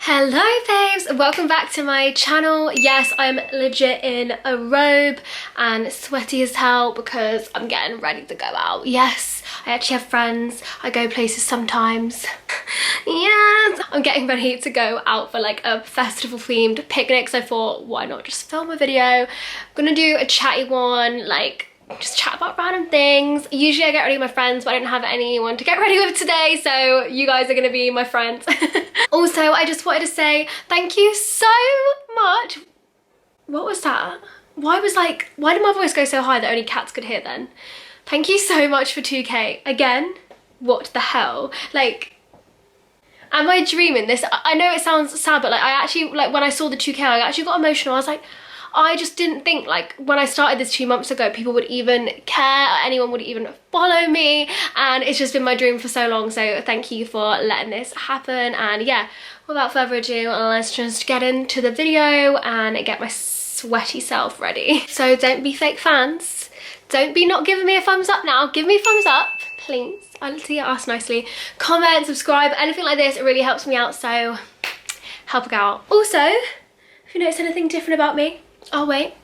Hello babes, welcome back to my channel. Yes, I'm legit in a robe and sweaty as hell because I'm getting ready to go out. Yes, I actually have friends. I go places sometimes. Yes, I'm getting ready to go out for like a festival themed picnic, so I thought why not just film a video. I'm gonna do a chatty one, like just chat about random things. Usually I get ready with my friends, but I didn't have anyone to get ready with today, so you guys are gonna be my friends. Also, I just wanted to say thank you so much. What was that? Why did my voice go so high that only cats could hear then? Thank you so much for 2K. Again, what the hell? Like, am I dreaming this? I know it sounds sad, but like I actually, like when I saw the 2K, I actually got emotional. I was like, I just didn't think like when I started this 2 months ago, people would even care or anyone would even follow me, and it's just been my dream for so long. So thank you for letting this happen. And yeah, without further ado, let's just get into the video and get my sweaty self ready. So don't be fake fans. Don't be not giving me a thumbs up now. Give me a thumbs up, please. I'll see your ass nicely. Comment, subscribe, anything like this. It really helps me out, so help a girl out. Also, if you notice anything different about me, oh wait,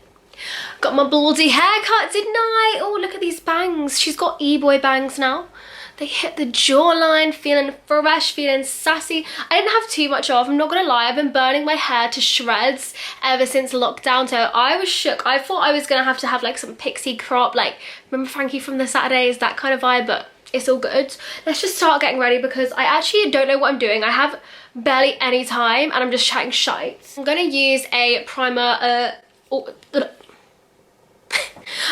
got my bloody haircut, didn't I? Oh, look at these bangs. She's got e-boy bangs now. They hit the jawline, feeling fresh, feeling sassy. I didn't have too much off, I'm not gonna lie. I've been burning my hair to shreds ever since lockdown, so I was shook. I thought I was gonna have to have like some pixie crop, like remember Frankie from the Saturdays, that kind of vibe, but it's all good. Let's just start getting ready because I actually don't know what I'm doing. I have barely any time and I'm just chatting shite. I'm gonna use a primer,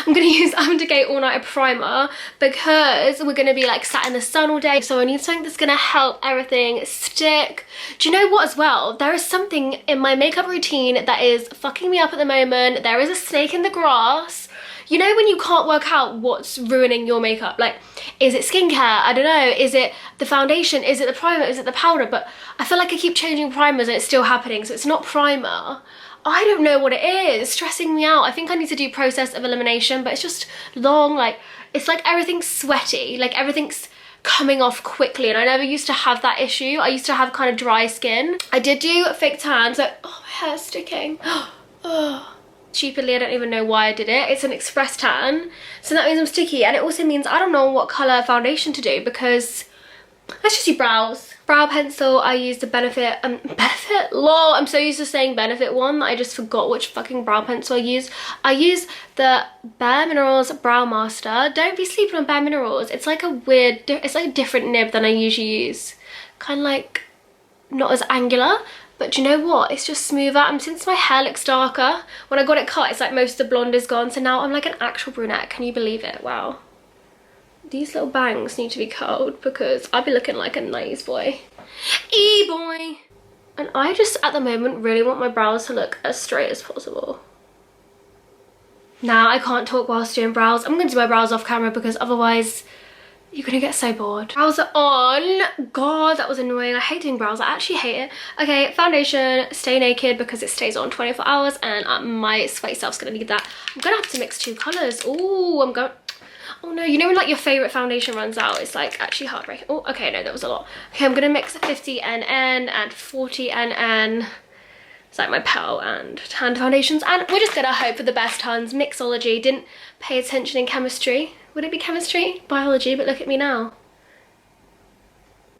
I'm gonna use Undergate All Nighter Primer because we're gonna be like sat in the sun all day, so I need something that's gonna help everything stick. Do you know what as well? There is something in my makeup routine that is fucking me up at the moment. There is a snake in the grass. You know when you can't work out what's ruining your makeup? Like, is it skincare? I don't know. Is it the foundation? Is it the primer? Is it the powder? But I feel like I keep changing primers and it's still happening, so it's not primer. I don't know what it is. It's stressing me out. I think I need to do process of elimination, but it's just long. Like, it's like everything's sweaty. Like everything's coming off quickly, and I never used to have that issue. I used to have kind of dry skin. I did do a fake tan, so oh, my hair's sticking. Oh. Stupidly, I don't even know why I did it. It's an express tan, so that means I'm sticky, and it also means I don't know what colour foundation to do because let's just do brows. Brow pencil, I used the Benefit, lol, I'm so used to saying Benefit one that I just forgot which fucking brow pencil I use. I use the Bare Minerals Brow Master. Don't be sleeping on Bare Minerals. It's like a weird, it's like a different nib than I usually use. Kind of like, not as angular, but do you know what? It's just smoother, and since my hair looks darker, when I got it cut, it's like most of the blonde is gone, so now I'm like an actual brunette. Can you believe it? Wow. These little bangs need to be curled because I'd be looking like a 90s boy. E-boy! And I just, at the moment, really want my brows to look as straight as possible. Now, I can't talk whilst doing brows. I'm gonna do my brows off camera because otherwise you're gonna get so bored. Brows are on. God, that was annoying. I hate doing brows. I actually hate it. Okay, foundation, Stay Naked because it stays on 24 hours and my sweaty self's gonna need that. I'm gonna have to mix 2 colours. Ooh, I'm going... Oh no, you know when like your favourite foundation runs out, it's like actually heartbreaking. Oh, okay, no, that was a lot. Okay, I'm gonna mix 50 NN and 40 NN. It's like my Pearl and tan foundations, and we're just gonna hope for the best tons. Mixology, didn't pay attention in chemistry. Would it be chemistry? Biology, but look at me now.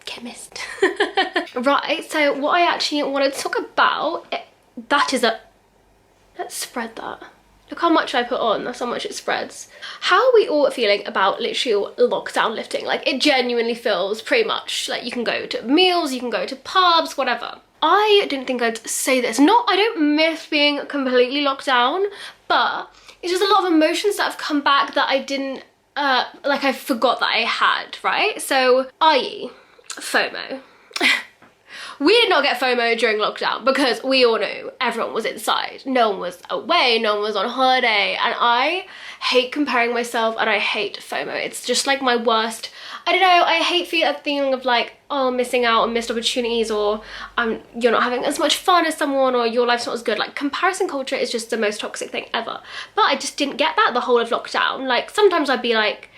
Chemist. Right, so what I actually want to talk about, let's spread that. Look how much I put on, that's how much it spreads. How are we all feeling about literally lockdown lifting? Like, it genuinely feels pretty much like you can go to meals, you can go to pubs, whatever. I didn't think I'd say this. I don't miss being completely locked down, but it's just a lot of emotions that have come back that I didn't, like I forgot that I had, right? So, i.e. FOMO. We did not get FOMO during lockdown because we all knew everyone was inside. No one was away, no one was on holiday, and I hate comparing myself and I hate FOMO. It's just like my worst. I don't know, I hate that feeling of like, oh, missing out on missed opportunities, or you're not having as much fun as someone, or your life's not as good. Like, comparison culture is just the most toxic thing ever. But I just didn't get that the whole of lockdown. Like, sometimes I'd be like,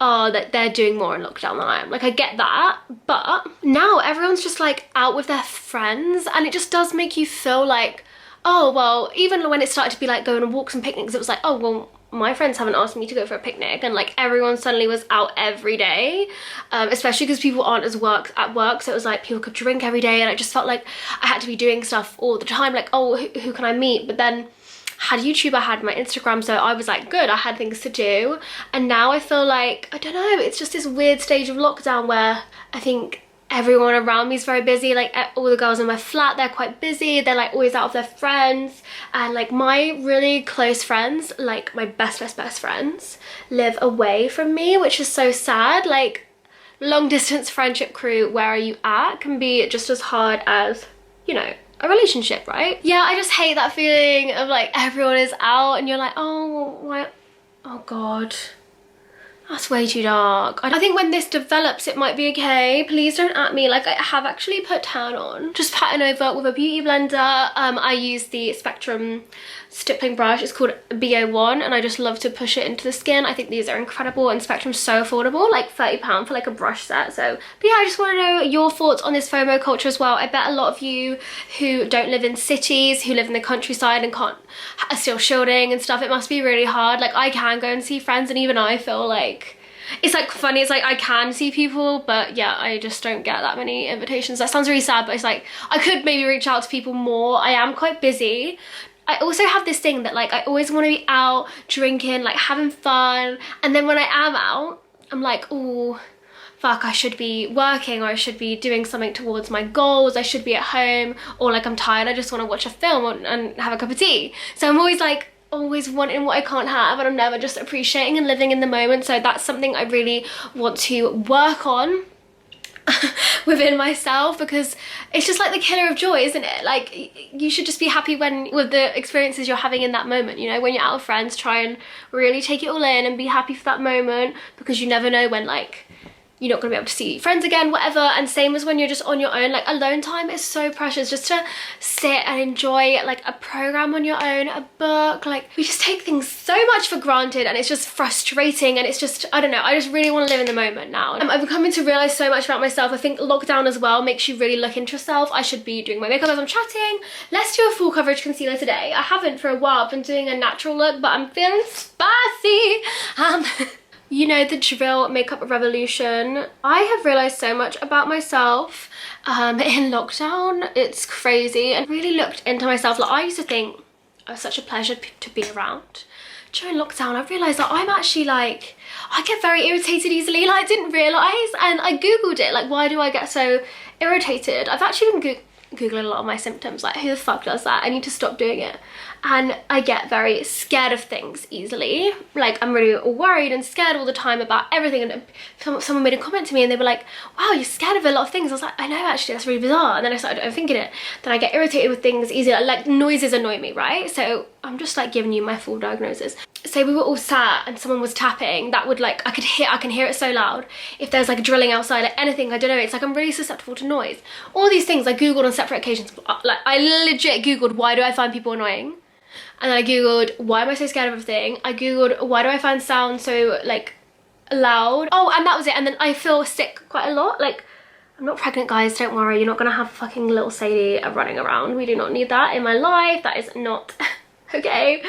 oh, that they're doing more in lockdown than I am. Like, I get that, but now everyone's just like out with their friends, and it just does make you feel like, oh, well, even when it started to be like going on walks and picnics, it was like, oh, well, my friends haven't asked me to go for a picnic, and like everyone suddenly was out every day, especially because people aren't as at work, so it was like people could drink every day, and I just felt like I had to be doing stuff all the time, like, oh, who can I meet? But then had YouTube, I had my Instagram, so I was like, good, I had things to do. And now I feel like, I don't know, it's just this weird stage of lockdown where I think everyone around me is very busy. Like, all the girls in my flat, they're quite busy, they're like always out with their friends, and like my really close friends, like my best friends, live away from me, which is so sad. Like, long distance friendship crew, where are you at, can be just as hard as, you know, a relationship, right? Yeah, I just hate that feeling of like everyone is out and you're like, oh, why? Oh God, that's way too dark. I think when this develops, it might be okay. Please don't at me. Like, I have actually put tan on, just patting over with a beauty blender. I use the Spectrum stippling brush. It's called BO1, and I just love to push it into the skin. I think these are incredible, and Spectrum's so affordable, like £30 for like a brush set. So, but yeah, I just want to know your thoughts on this FOMO culture as well. I bet a lot of you who don't live in cities, who live in the countryside and are still shielding and stuff, it must be really hard. Like, I can go and see friends, and even I feel like it's like funny, it's like I can see people, but yeah, I just don't get that many invitations. That sounds really sad, but it's like I could maybe reach out to people more. I am quite busy. I also have this thing that like I always want to be out drinking, like having fun, and then when I am out, I'm like, oh fuck, I should be working, or I should be doing something towards my goals, I should be at home, or like I'm tired, I just want to watch a film and have a cup of tea. So I'm always like, always wanting what I can't have, and I'm never just appreciating and living in the moment. So that's something I really want to work on within myself, because it's just like the killer of joy, isn't it? Like, you should just be happy with the experiences you're having in that moment, you know? When you're out with friends, try and really take it all in and be happy for that moment, because you never know when like you're not gonna be able to see friends again, whatever. And same as when you're just on your own, like alone time is so precious, just to sit and enjoy like a program on your own, a book. Like, we just take things so much for granted, and it's just frustrating, and it's just, I don't know, I just really want to live in the moment now. I've come to realize so much about myself. I think lockdown as well makes you really look into yourself. I should be doing my makeup as I'm chatting. Let's do a full coverage concealer today. I haven't for a while. I've been doing a natural look, but I'm feeling spicy. You know, the drill makeup revolution. I have realized so much about myself in lockdown. It's crazy, and really looked into myself. Like, I used to think I was such a pleasure to be around. During lockdown, I realized that I'm actually like, I get very irritated easily. Like, I didn't realize, and I googled it, like, why do I get so irritated? I've actually been Googling a lot of my symptoms, like, who the fuck does that? I need to stop doing it. And I get very scared of things easily. Like, I'm really worried and scared all the time about everything. And someone made a comment to me and they were like, wow, you're scared of a lot of things. I was like, I know, actually, that's really bizarre. And then I started overthinking it. Then I get irritated with things easily. Like, noises annoy me, right? So I'm just like giving you my full diagnosis. Say we were all sat and someone was tapping, that would like, I can hear it so loud. If there's like drilling outside, like anything, I don't know, it's like I'm really susceptible to noise. All these things I googled on separate occasions. Like, I legit googled, why do I find people annoying? And then I googled, why am I so scared of everything? I googled, why do I find sound so like loud? Oh, and that was it. And then I feel sick quite a lot. Like, I'm not pregnant, guys, don't worry. You're not gonna have fucking little Sadie running around. We do not need that in my life. That is not okay.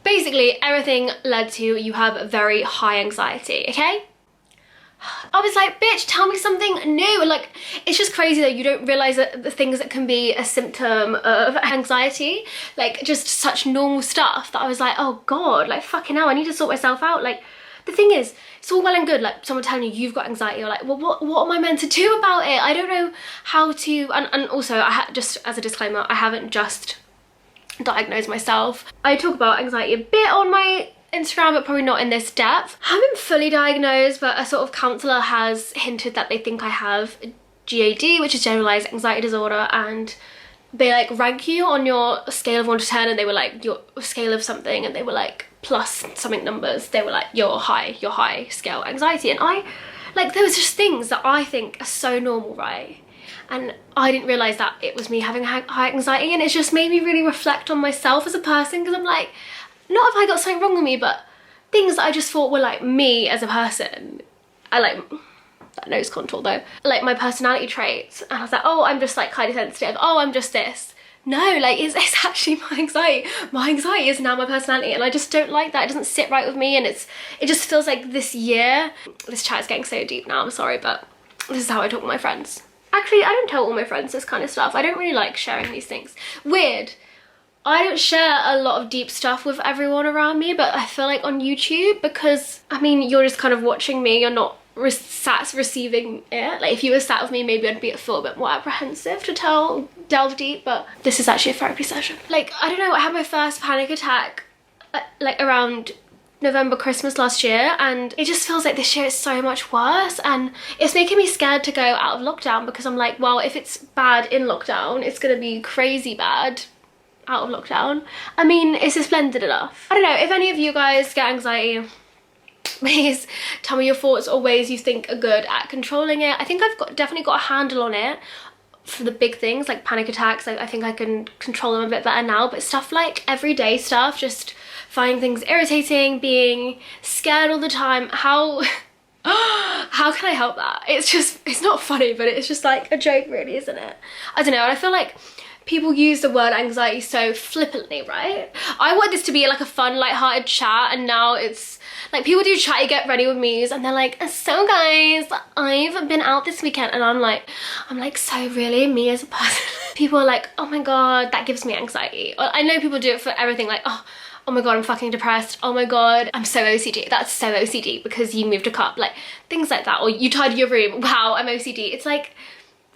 Basically, everything led to you have very high anxiety, okay? I was like, bitch, tell me something new. Like, it's just crazy that you don't realize that the things that can be a symptom of anxiety, like just such normal stuff, that I was like, oh God, like fucking hell, I need to sort myself out. Like, the thing is, it's all well and good, like someone telling you you've got anxiety, you're like, well, what am I meant to do about it? I don't know how to, and also, just as a disclaimer, I haven't just diagnosed myself. I talk about anxiety a bit on my Instagram, but probably not in this depth. I haven't fully diagnosed, but a sort of counsellor has hinted that they think I have GAD, which is generalised anxiety disorder, and they like rank you on your scale of 1 to 10, and they were like, your scale of something, and they were like plus something numbers. They were like, your high scale anxiety. And I, like, there was just things that I think are so normal, right? And I didn't realise that it was me having high anxiety, and it's just made me really reflect on myself as a person, because I'm like, not have I got something wrong with me, but things that I just thought were like me as a person. I like that nose contour though. Like my personality traits. And I was like, oh, I'm just like highly sensitive. Oh, I'm just this. No, like it's actually my anxiety. My anxiety is now my personality, and I just don't like that. It doesn't sit right with me, and it just feels like this year, this chat is getting so deep now, I'm sorry, but this is how I talk to my friends. Actually, I don't tell all my friends this kind of stuff. I don't really like sharing these things. Weird. I don't share a lot of deep stuff with everyone around me, but I feel like on YouTube, because, I mean, you're just kind of watching me, you're not sat receiving it. Like if you were sat with me, maybe I'd feel a bit more apprehensive to delve deep, but this is actually a therapy session. Like, I don't know, I had my first panic attack like around November, Christmas last year, and it just feels like this year is so much worse, and it's making me scared to go out of lockdown, because I'm like, well, if it's bad in lockdown, it's gonna be crazy bad out of lockdown. I mean, is this blended enough? I don't know, if any of you guys get anxiety, please tell me your thoughts or ways you think are good at controlling it. I think I've definitely got a handle on it for the big things like panic attacks. I think I can control them a bit better now, but stuff like everyday stuff, just finding things irritating, being scared all the time, how can I help that? It's not funny, but it's just like a joke really, isn't it? I don't know, and I feel like people use the word anxiety so flippantly, right? I want this to be like a fun, light-hearted chat, and now it's like people do chatty get ready with me's, and they're like, so guys, I've been out this weekend, and I'm like, so really, me as a person? People are like, oh my god, that gives me anxiety. I know people do it for everything, like, oh my god, I'm fucking depressed. Oh my god, I'm so OCD. That's so OCD because you moved a cup, like things like that. Or you tidied your room. Wow, I'm OCD. It's like,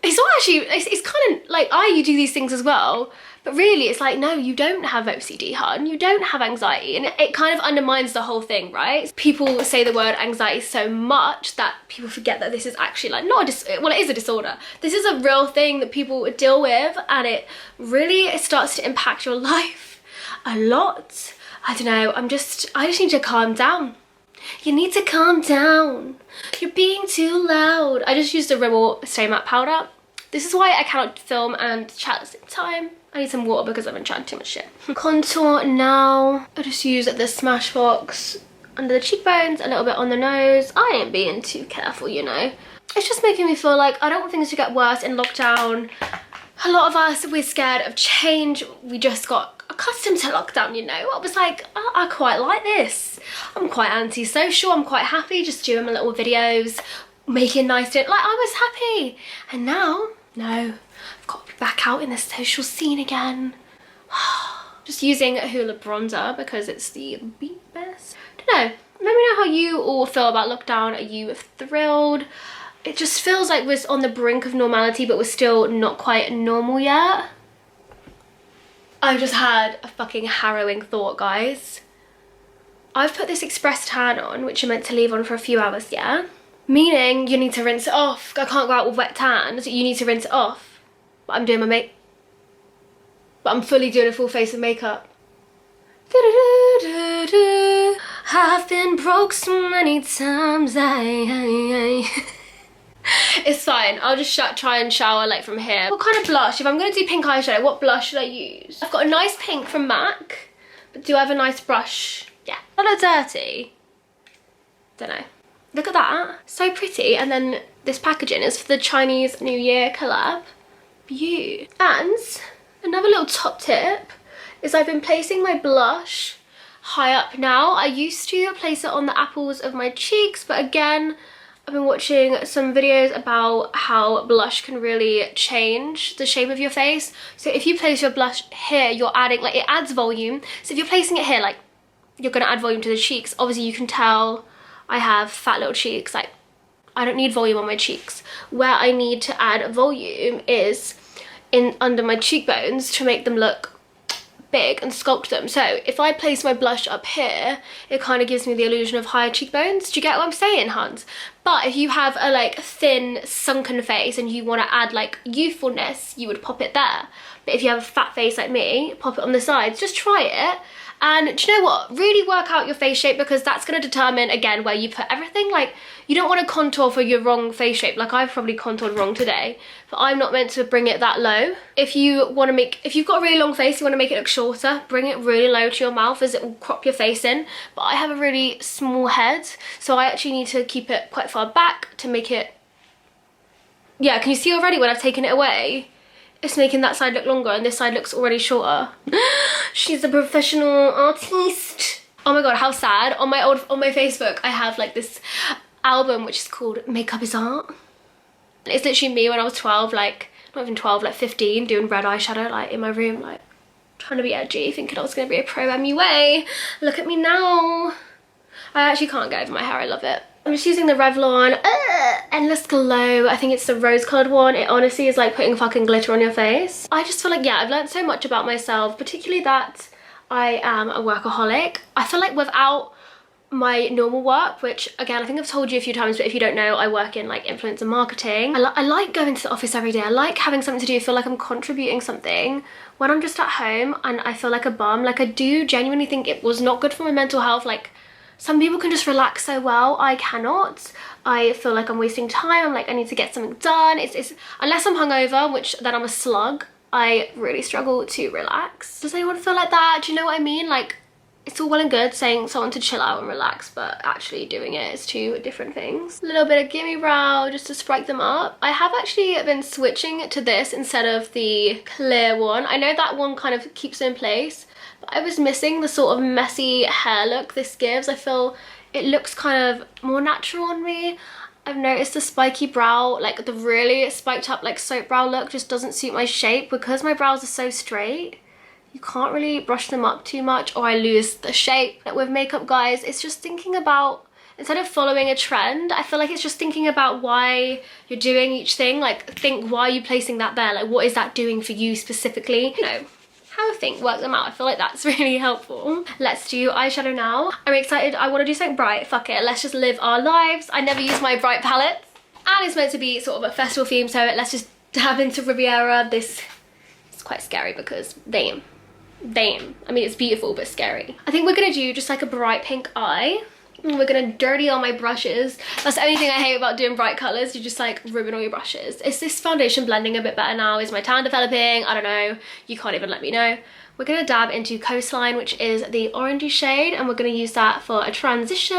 it's not actually, it's kind of like, you do these things as well, but really it's like, no, you don't have OCD, hun. You don't have anxiety, and it kind of undermines the whole thing, right? People say the word anxiety so much that people forget that this is actually like not well, it is a disorder. This is a real thing that people deal with, and it really starts to impact your life a lot. I don't know, I just need to calm down. You need to calm down. You're being too loud. I just used a Rimmel Stay Matte powder. This is why I cannot film and chat at the same time. I need some water because I've been chatting too much shit. Contour now. I just use the Smashbox under the cheekbones, a little bit on the nose. I ain't being too careful, you know. It's just making me feel like I don't want things to get worse in lockdown. A lot of us, we're scared of change. We just got accustomed to lockdown, you know. I was like, oh, I quite like this. I'm quite anti-social. I'm quite happy just doing my little videos, making nice dinner. Like, I was happy. And now, no, I've got to be back out in the social scene again. Just using a Hoola bronzer because it's the best. I don't know. Let me know how you all feel about lockdown. Are you thrilled? It just feels like we're on the brink of normality, but we're still not quite normal yet. I've just had a fucking harrowing thought, guys. I've put this express tan on, which you're meant to leave on for a few hours, yeah? Meaning you need to rinse it off. I can't go out with wet tan, so you need to rinse it off. But I'm doing my but I'm fully doing a full face of makeup. I've been broke so many times, It's fine, I'll just try and shower like from here. What kind of blush? If I'm going to do pink eyeshadow, what blush should I use? I've got a nice pink from MAC, but do I have a nice brush? Yeah. Not a dirty. Don't know. Look at that. So pretty. And then this packaging is for the Chinese New Year collab. Beaut. And another little top tip is I've been placing my blush high up now. I used to place it on the apples of my cheeks, but again, I've been watching some videos about how blush can really change the shape of your face. So if you place your blush here, you're adding, like, it adds volume. So if you're placing it here, like, you're gonna add volume to the cheeks. Obviously you can tell I have fat little cheeks. Like, I don't need volume on my cheeks. Where I need to add volume is under my cheekbones to make them look big and sculpt them. So if I place my blush up here, it kind of gives me the illusion of higher cheekbones. Do you get what I'm saying, Hans? But if you have a like thin sunken face and you want to add like youthfulness, you would pop it there. But if you have a fat face like me, pop it on the sides. Just try it And do you know what? Really work out your face shape, because that's going to determine, again, where you put everything. Like, you don't want to contour for your wrong face shape. Like, I've probably contoured wrong today, but I'm not meant to bring it that low. If you've got a really long face, you want to make it look shorter, bring it really low to your mouth, as it will crop your face in. But I have a really small head, so I actually need to keep it quite far back to make it, yeah, can you see already when I've taken it away? It's making that side look longer and this side looks already shorter. She's a professional artiste. Oh my god, how sad. On my Facebook, I have like this album which is called Makeup is Art. It's literally me when I was 12, like, not even 12, like 15, doing red eyeshadow, like in my room, like trying to be edgy, thinking I was gonna be a pro MUA. Look at me now. I actually can't get over my hair, I love it. I'm just using the Revlon Endless Glow. I think it's the rose colored one. It honestly is like putting fucking glitter on your face. I just feel like, yeah, I've learned so much about myself, particularly that I am a workaholic. I feel like without my normal work, which again, I think I've told you a few times, but if you don't know, I work in like influencer marketing. I like going to the office every day. I like having something to do, feel like I'm contributing something. When I'm just at home and I feel like a bum, like I do genuinely think it was not good for my mental health. Like, some people can just relax so well, I cannot. I feel like I'm wasting time. I'm like, I need to get something done. It's unless I'm hungover, which then I'm a slug, I really struggle to relax. Does anyone feel like that? Do you know what I mean? Like, it's all well and good saying someone to chill out and relax, but actually doing it is two different things. A little bit of Gimme Brow just to spike them up. I have actually been switching to this instead of the clear one. I know that one kind of keeps it in place, but I was missing the sort of messy hair look this gives. I feel it looks kind of more natural on me. I've noticed the spiky brow, like the really spiked up like soap brow look, just doesn't suit my shape. Because my brows are so straight, you can't really brush them up too much or I lose the shape. Like with makeup, guys, it's just thinking about, instead of following a trend, I feel like it's just thinking about why you're doing each thing. Like, think, why are you placing that there? Like, what is that doing for you specifically? You know, have a think, work them out. I feel like that's really helpful. Let's do eyeshadow now. I'm excited. I want to do something bright. Fuck it, let's just live our lives. I never use my bright palettes, and it's meant to be sort of a festival theme, so let's just dab into Riviera. This is quite scary because damn. I mean, it's beautiful but scary. I think we're gonna do just like a bright pink eye. And we're gonna dirty all my brushes. That's the only thing I hate about doing bright colors. You just like ruin all your brushes. Is this foundation blending a bit better now? Is my tan developing? I don't know. You can't even let me know. We're gonna dab into Coastline, which is the orangey shade, and we're gonna use that for a transition.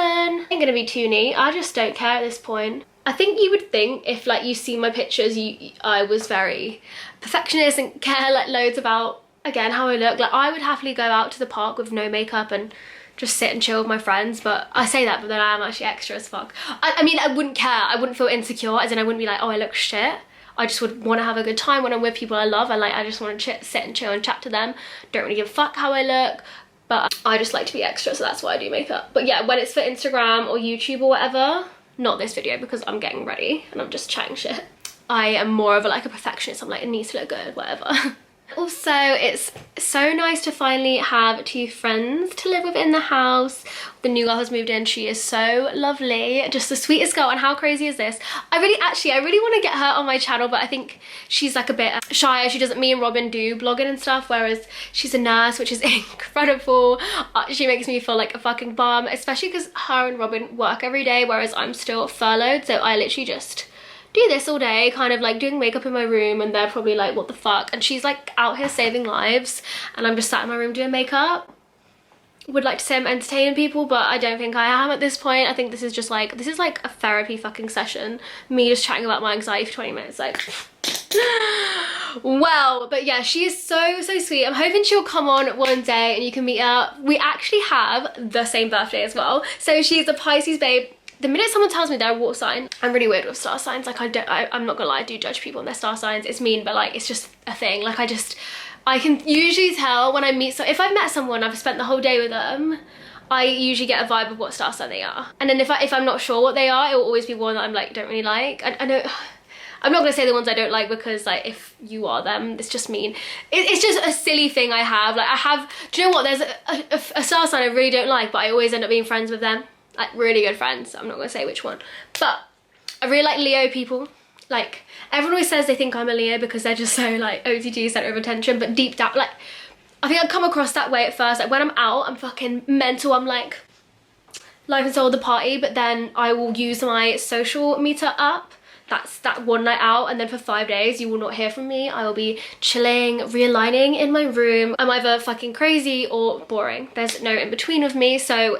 Ain't gonna be too neat. I just don't care at this point. I think you would think if like you see my pictures, I was very perfectionist and care like loads about, again, how I look. Like, I would happily go out to the park with no makeup and just sit and chill with my friends, but I say that, but then I am actually extra as fuck. I mean, I wouldn't care. I wouldn't feel insecure, as in I wouldn't be like, oh, I look shit. I just would want to have a good time when I'm with people I love, and like, I just want to sit and chill and chat to them. Don't really give a fuck how I look, but I just like to be extra, so that's why I do makeup. But yeah, when it's for Instagram or YouTube or whatever, not this video because I'm getting ready and I'm just chatting shit. I am more of a perfectionist. I'm like, it needs to look good, whatever. Also, it's so nice to finally have two friends to live with in the house. The new girl has moved in. She is so lovely, just the sweetest girl. And how crazy is this? I really want to get her on my channel, but I think she's like a bit shy. She doesn't, me and Robin do blogging and stuff, whereas she's a nurse, which is incredible. She makes me feel like a fucking bum, especially because her and Robin work every day, whereas I'm still furloughed, so I literally just do this all day, kind of like doing makeup in my room, and they're probably like, what the fuck? And she's like out here saving lives, and I'm just sat in my room doing makeup. Would like to say I'm entertaining people, but I don't think I am at this point. I think this is just like, this is like a therapy fucking session. Me just chatting about my anxiety for 20 minutes, like. Well, but yeah, she is so sweet. I'm hoping she'll come on one day and you can meet her. We actually have the same birthday as well. So she's a Pisces babe. The minute someone tells me they're a water sign, I'm really weird with star signs. Like, I'm not gonna lie, I do judge people on their star signs. It's mean, but like, it's just a thing. Like, I can usually tell when I meet, so if I've met someone, I've spent the whole day with them, I usually get a vibe of what star sign they are. And then if I'm not sure what they are, it will always be one that I'm like, don't really like. I know, I'm not gonna say the ones I don't like, because like, if you are them, it's just mean. It's just a silly thing I have. Like, do you know what? There's a star sign I really don't like, but I always end up being friends with them. Like, really good friends. I'm not gonna say which one, but I really like Leo people. Like, everyone always says they think I'm a Leo because they're just so like OTT, center of attention, but deep down, like, I think I come across that way at first. Like when I'm out, I'm fucking mental. I'm like life and soul of the party, but then I will use my social meter app. That's that one night out, and then for 5 days you will not hear from me. I will be chilling, realigning in my room. I'm either fucking crazy or boring. There's no in between of me, so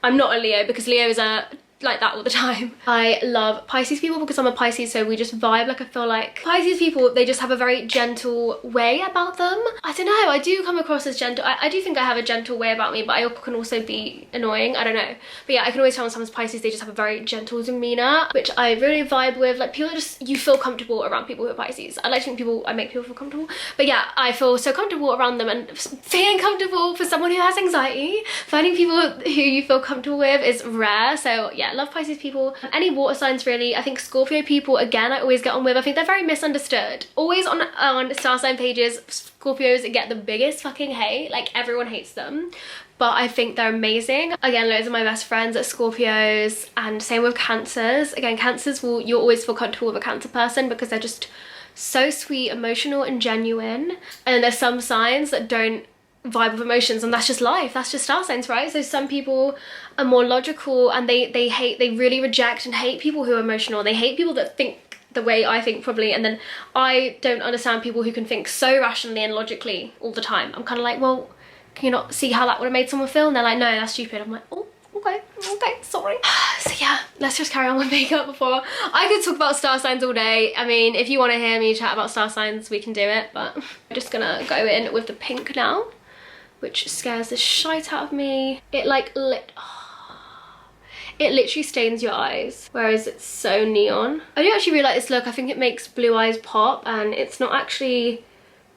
I'm not a Leo because Leos are like that all the time. I love Pisces people because I'm a Pisces, so we just vibe. Like I feel like Pisces people, they just have a very gentle way about them. I don't know, I do come across as gentle. I do think I have a gentle way about me, but I can also be annoying. I don't know, but yeah, I can always tell when someone's Pisces, they just have a very gentle demeanor, which I really vibe with. Like people just, you feel comfortable around people who are Pisces. I like to think I make people feel comfortable, but yeah, I feel so comfortable around them. And feeling comfortable for someone who has anxiety, finding people who you feel comfortable with is rare. So yeah, love Pisces people. Any water signs really. I think Scorpio people, again, I always get on with. I think they're very misunderstood. Always on star sign pages, Scorpios get the biggest fucking hate. Like everyone hates them, but I think they're amazing. Again, loads of my best friends are Scorpios, and same with Cancers. Again, Cancers, you'll always feel comfortable with a Cancer person because they're just so sweet, emotional and genuine. And there's some signs that don't vibe with emotions, and that's just life. That's just star signs, right? So some people are more logical, and they really reject and hate people who are emotional. They hate people that think the way I think probably, and then I don't understand people who can think so rationally and logically all the time. I'm kind of like, well, can you not see how that would have made someone feel? And they're like, no, that's stupid. I'm like, oh, okay, sorry. So yeah, let's just carry on with makeup before I could talk about star signs all day. I mean, if you want to hear me chat about star signs, we can do it, but I'm just gonna go in with the pink now, which scares the shite out of me. It it literally stains your eyes, whereas it's so neon. I do actually really like this look. I think it makes blue eyes pop, and it's not actually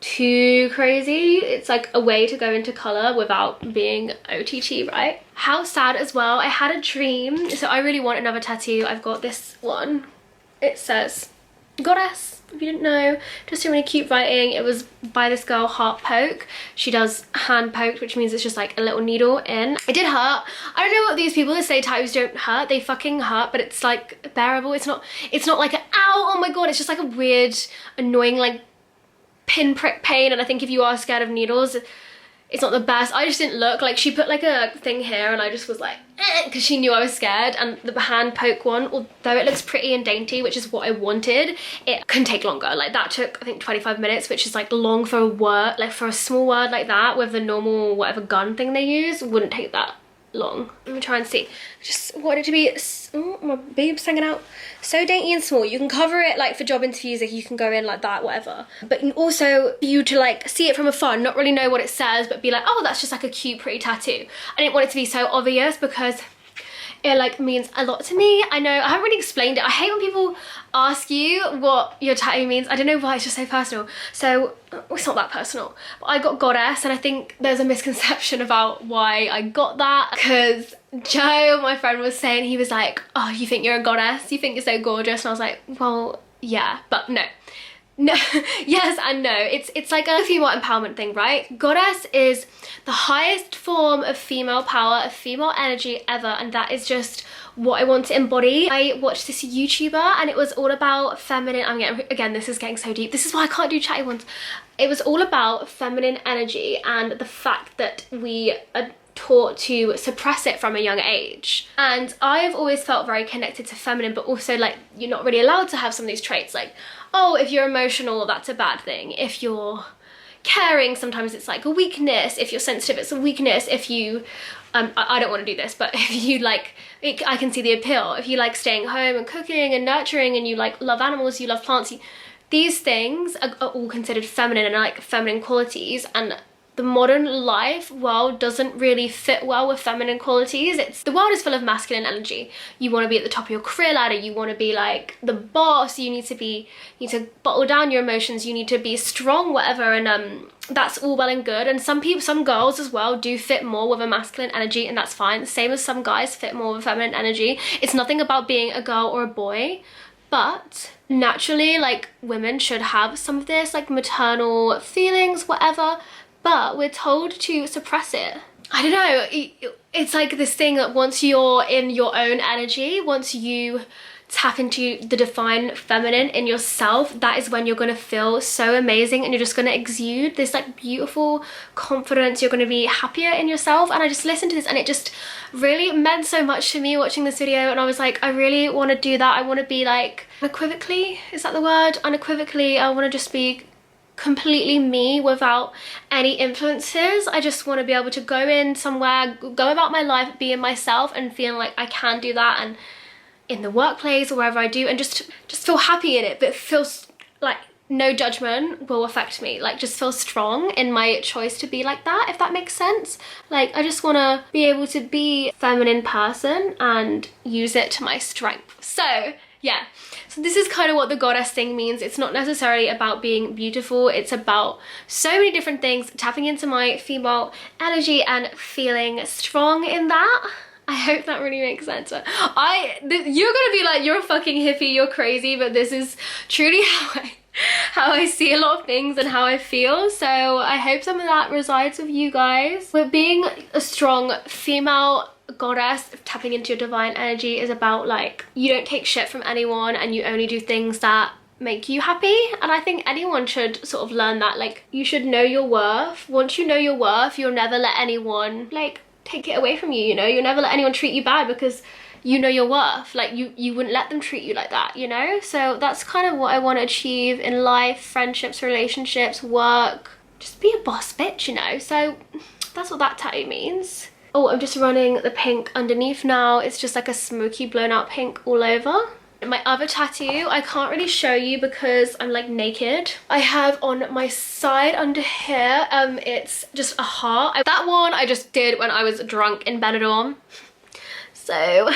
too crazy. It's like a way to go into colour without being OTT, right? How sad as well. I had a dream, so I really want another tattoo. I've got this one. It says Goddess. If you didn't know, just a really cute writing. It was by this girl, Heart Poke. She does hand poked, which means it's just like a little needle in. It did hurt. I don't know what these people that say tattoos don't hurt. They fucking hurt, but it's like bearable. It's not like an ow, oh my god. It's just like a weird, annoying, like pinprick pain. And I think if you are scared of needles, it's not the best. I just didn't look. Like she put like a thing here, and I just was like, because she knew I was scared. And the hand poke one, although it looks pretty and dainty, which is what I wanted, it can take longer. Like that took, I think, 25 minutes, which is like long for a word, like for a small word like that with the normal whatever gun thing they use, wouldn't take that long. Let me try and see. Just want it to be, oh, my boobs hanging out. So dainty and small. You can cover it like for job interviews, like you can go in like that, whatever. But also you to like see it from afar, not really know what it says, but be like, oh, that's just like a cute, pretty tattoo. I didn't want it to be so obvious because it like means a lot to me. I know I haven't really explained it. I hate when people ask you what your tattoo means. I don't know why, it's just so personal. So it's not that personal, but I got Goddess, and I think there's a misconception about why I got that, because Joe, my friend, was saying, he was like, oh, you think you're a goddess? You think you're so gorgeous? And I was like, well, yeah, but no. No, yes and no. It's like a female empowerment thing, right? Goddess is the highest form of female power, of female energy ever, and that is just what I want to embody. I watched this YouTuber, and it was all about feminine, again, this is getting so deep. This is why I can't do chatty ones. It was all about feminine energy and the fact that we are taught to suppress it from a young age. And I've always felt very connected to feminine, but also like you're not really allowed to have some of these traits. Like, oh, if you're emotional, that's a bad thing. If you're caring, sometimes it's like a weakness. If you're sensitive, it's a weakness. If you, I don't want to do this, but if you like, I can see the appeal. If you like staying home and cooking and nurturing, and you like love animals, you love plants, these things are all considered feminine and like feminine qualities. And the modern life world doesn't really fit well with feminine qualities. The world is full of masculine energy. You want to be at the top of your career ladder, you want to be like the boss, you need to bottle down your emotions, you need to be strong, whatever, and that's all well and good. And some girls as well do fit more with a masculine energy, and that's fine. The same as some guys fit more with feminine energy. It's nothing about being a girl or a boy, but naturally, like, women should have some of this, like, maternal feelings, whatever, but we're told to suppress it. I don't know, it's like this thing that once you're in your own energy, once you tap into the divine feminine in yourself, that is when you're gonna feel so amazing and you're just gonna exude this like beautiful confidence. You're gonna be happier in yourself. And I just listened to this and it just really meant so much to me watching this video, and I was like, I really want to do that. I want to be like unequivocally, is that the word? Unequivocally, I want to just be completely me without any influences. I just want to be able to go in somewhere, go about my life being myself and feeling like I can do that, and in the workplace or wherever I do, and just feel happy in it, but feels like no judgment will affect me. Like just feel strong in my choice to be like that, if that makes sense. Like I just want to be able to be a feminine person and use it to my strength. So yeah, so this is kind of what the goddess thing means. It's not necessarily about being beautiful, it's about so many different things, tapping into my female energy and feeling strong in that. I hope that really makes sense. You're gonna be like, you're a fucking hippie, you're crazy, but this is truly how I see a lot of things and how I feel. So I hope some of that resides with you guys. But being a strong female goddess, tapping into your divine energy, is about like, you don't take shit from anyone and you only do things that make you happy. And I think anyone should sort of learn that. Like you should know your worth. Once you know your worth, you'll never let anyone like take it away from you, you know? You'll never let anyone treat you bad because you know your worth. Like you wouldn't let them treat you like that, you know? So that's kind of what I want to achieve in life, friendships, relationships, work. Just be a boss bitch, you know? So that's what that tattoo means. Oh, I'm just running the pink underneath now. It's just like a smoky blown out pink all over. My other tattoo, I can't really show you because I'm like naked. I have on my side under here, it's just a heart. That one I just did when I was drunk in Benidorm. So,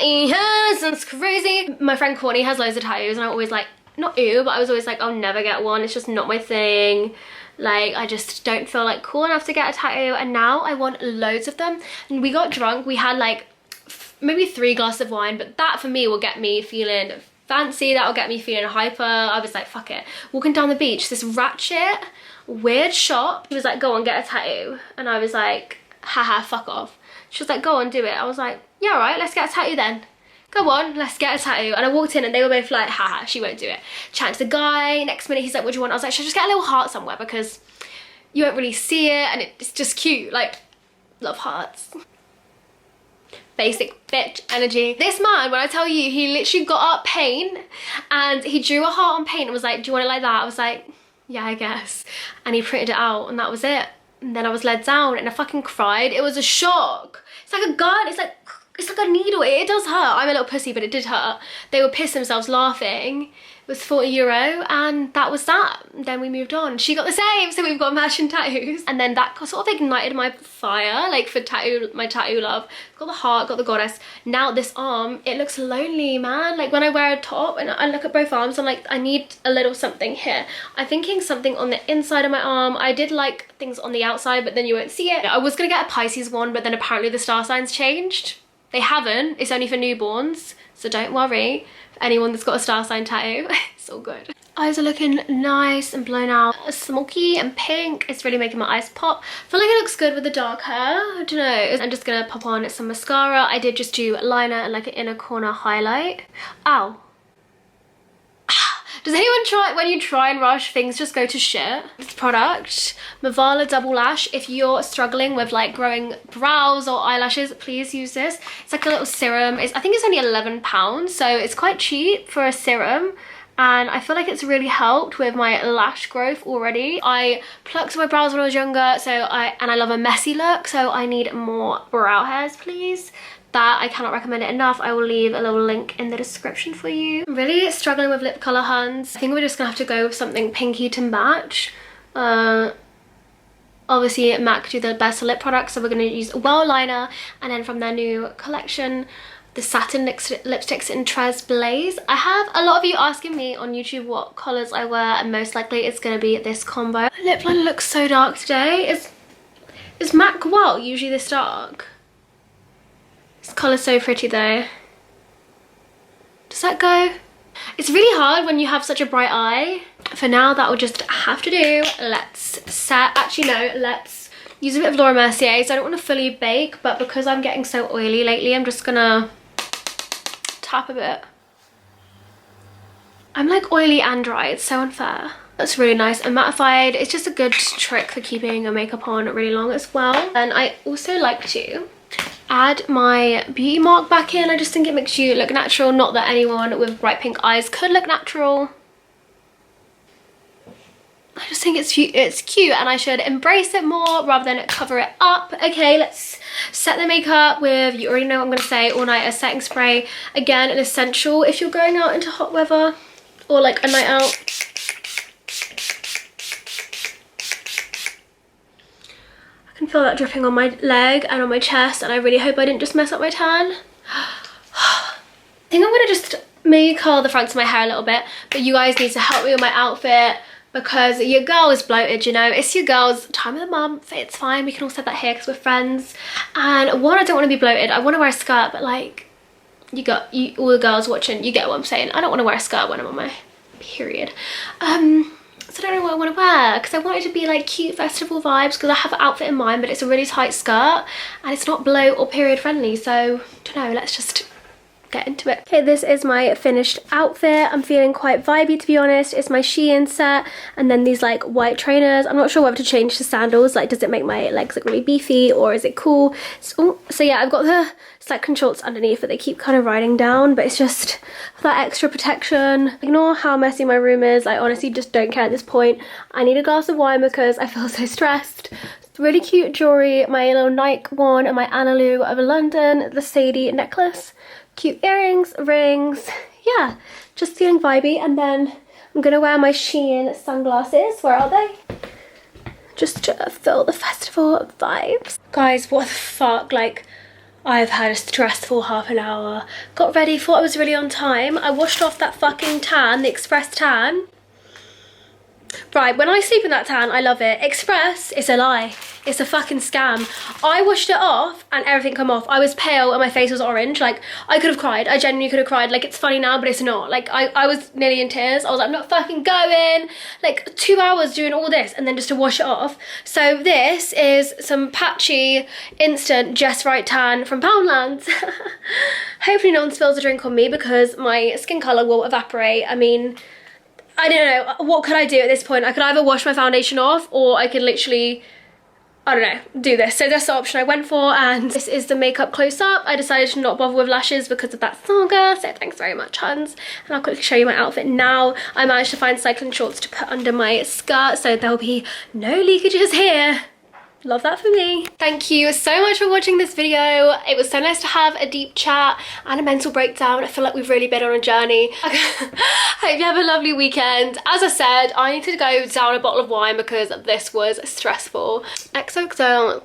yes, it's crazy. My friend Courtney has loads of tattoos and I'm always like, not ooh, but I was always like, I'll never get one. It's just not my thing. Like, I just don't feel like cool enough to get a tattoo. And now I want loads of them. And we got drunk. We had like maybe 3 glasses of wine, but that for me will get me feeling fancy. That'll get me feeling hyper. I was like, fuck it. Walking down the beach, this ratchet, weird shop. He was like, go on, get a tattoo. And I was like, haha, fuck off. She was like, go on, do it. I was like, yeah, all right, let's get a tattoo then. Go on, let's get a tattoo. And I walked in and they were both like, haha, she won't do it. Chatting to the guy, next minute he's like, what do you want? I was like, should I just get a little heart somewhere because you won't really see it and it's just cute. Like, love hearts. Basic bitch energy. This man, when I tell you, he literally got up paint and he drew a heart on paint and was like, do you want it like that? I was like, yeah, I guess. And he printed it out and that was it. And then I was led down and I fucking cried. It was a shock. It's like a gun. It's like a needle. It does hurt. I'm a little pussy, but it did hurt. They would piss themselves laughing. It was €40 and that was that. Then we moved on. She got the same, so we've got matching tattoos. And then that sort of ignited my fire, like for my tattoo love. Got the heart, got the goddess. Now this arm, it looks lonely, man. Like when I wear a top and I look at both arms, I'm like, I need a little something here. I'm thinking something on the inside of my arm. I did like things on the outside, but then you won't see it. I was gonna get a Pisces one, but then apparently the star signs changed. They haven't, it's only for newborns, so don't worry. For anyone that's got a star sign tattoo, it's all good. Eyes are looking nice and blown out. Smoky and pink, it's really making my eyes pop. I feel like it looks good with the dark hair, I don't know. I'm just gonna pop on some mascara. I did just do liner and like an inner corner highlight. Ow. Does anyone try, when you try and rush, things just go to shit? This product, Mavala Double Lash. If you're struggling with like growing brows or eyelashes, please use this. It's like a little serum. I think it's only £11, so it's quite cheap for a serum. And I feel like it's really helped with my lash growth already. I plucked my brows when I was younger, and I love a messy look, so I need more brow hairs, please. That I cannot recommend it enough. I will leave a little link in the description for you. I'm really struggling with lip colour, huns. I think we're just gonna have to go with something pinky to match. Obviously MAC do the best lip products, so we're gonna use a Well liner, and then from their new collection, the satin lipsticks in Tres Blaze. I have a lot of you asking me on YouTube what colours I wear, and most likely it's gonna be this combo. My lip liner looks so dark today. Is MAC Well usually this dark? This colour's so pretty though. Does that go? It's really hard when you have such a bright eye. For now, that will just have to do. Let's use a bit of Laura Mercier. So I don't want to fully bake, but because I'm getting so oily lately, I'm just gonna tap a bit. I'm like oily and dry, it's so unfair. That's really nice and mattified. It's just a good trick for keeping your makeup on really long as well. And I also like to add my beauty mark back in. I just think it makes you look natural. Not that anyone with bright pink eyes could look natural. I just think it's cute and I should embrace it more rather than cover it up. Okay, let's set the makeup with, you already know what I'm going to say, All Nighter setting spray. Again, an essential if you're going out into hot weather or like a night out. I can feel that dripping on my leg and on my chest, and I really hope I didn't just mess up my tan. I think I'm going to just maybe curl the fronts of my hair a little bit, but you guys need to help me with my outfit because your girl is bloated, you know. It's your girl's time of the month, it's fine. We can all say that here because we're friends. And one, I don't want to be bloated. I want to wear a skirt, but like, all the girls watching, you get what I'm saying. I don't want to wear a skirt when I'm on my period. So I don't know what I want to wear because I want it to be like cute festival vibes because I have an outfit in mind, but it's a really tight skirt and it's not bloat or period friendly. So I don't know, let's just get into it. Okay, this is my finished outfit. I'm feeling quite vibey, to be honest. It's my Shein set and then these like white trainers. I'm not sure whether to change to sandals. Like, does it make my legs look really beefy or is it cool? So yeah, I've got the cycling shorts underneath, but they keep kind of riding down, but it's just that extra protection. Ignore how messy my room is. I honestly just don't care at this point. I need a glass of wine because I feel so stressed. Really cute jewelry, my little Nike one and my Analu of London, the Sadie necklace. Cute earrings, rings, yeah, just feeling vibey. And then I'm gonna wear my Shein sunglasses. Where are they? Just to feel the festival vibes. Guys, what the fuck, like, I've had a stressful half an hour. Got ready, thought I was really on time. I washed off that fucking tan, the Express tan. Right, when I sleep in that tan, I love it. Express, it's a lie. It's a fucking scam. I washed it off and everything come off. I was pale and my face was orange. Like, I could have cried. I genuinely could have cried. Like, it's funny now, but it's not. Like, I was nearly in tears. I was like, I'm not fucking going. Like, 2 hours doing all this and then just to wash it off. So this is some patchy, instant, just right tan from Poundland. Hopefully no one spills a drink on me because my skin colour will evaporate. I mean, I don't know, what could I do at this point? I could either wash my foundation off or I could literally, I don't know, do this. So that's the option I went for, and this is the makeup close up. I decided to not bother with lashes because of that saga, so thanks very much, huns. And I'll quickly show you my outfit now. I managed to find cycling shorts to put under my skirt, so there'll be no leakages here. Love that for me. Thank you so much for watching this video. It was so nice to have a deep chat and a mental breakdown. I feel like we've really been on a journey. Hope you have a lovely weekend. As I said, I need to go down a bottle of wine because this was stressful. XOXO.